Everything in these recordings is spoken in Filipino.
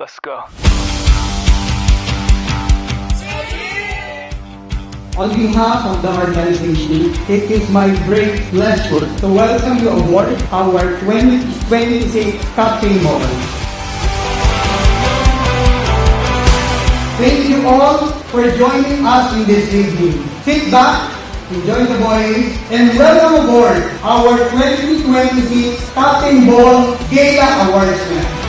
Malakas ka. On behalf of the organization, it is my great pleasure to welcome you aboard our 2026 Captain Ball. Thank you all for joining us in this evening. Sit back, enjoy the boys, and welcome aboard our 2026 Captain Ball Gala Awards night.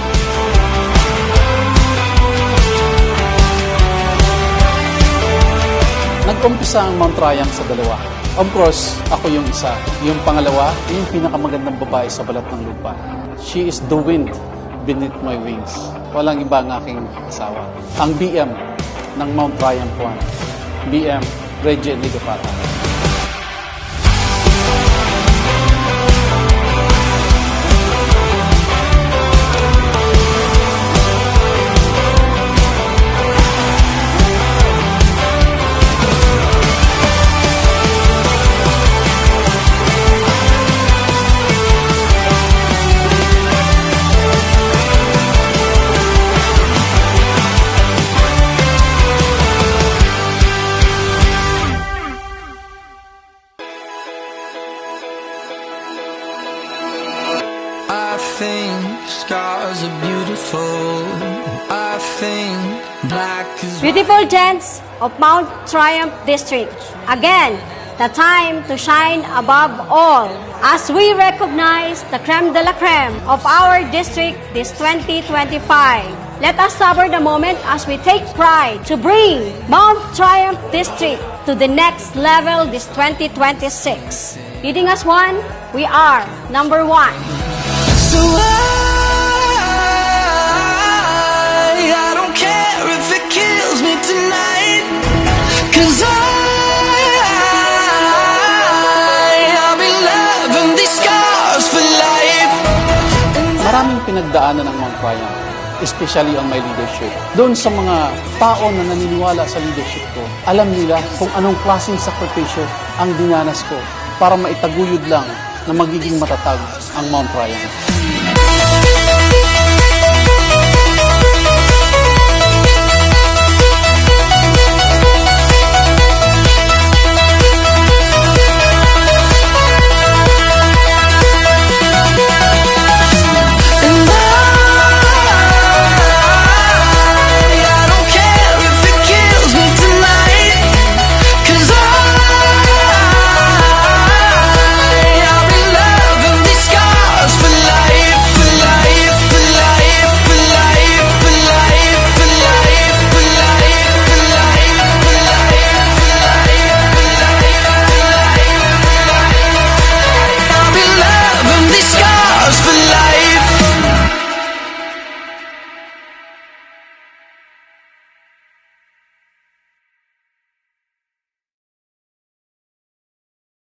Nag-umpisa ang Mount Triumph sa dalawa. Of course, ako yung isa. Yung pangalawa, yung pinakamagandang babae sa balat ng lupa. She is the wind beneath my wings. Walang iba ang aking asawa. Ang BM ng Mount Triumph 1. BM, Reggie Ligapata. I think scars are beautiful. I think black is Beautiful gents of Mount Triumph District, again, the time to shine above all as we recognize the creme de la creme of our district this 2025. Let us savor the moment as we take pride to bring Mount Triumph District to the next level this 2026. Leading us one, we are number one. so I don't care if it kills me tonight, 'cause I'll be loving these scars for life. Maraming pinagdaanan ng Mount Triumph, especially on my leadership. Doon sa mga tao na naniniwala sa leadership ko, alam nila kung anong klaseng sakripisyo ang dinanas ko para maitaguyod lang na magiging matatag ang Mount Triumph.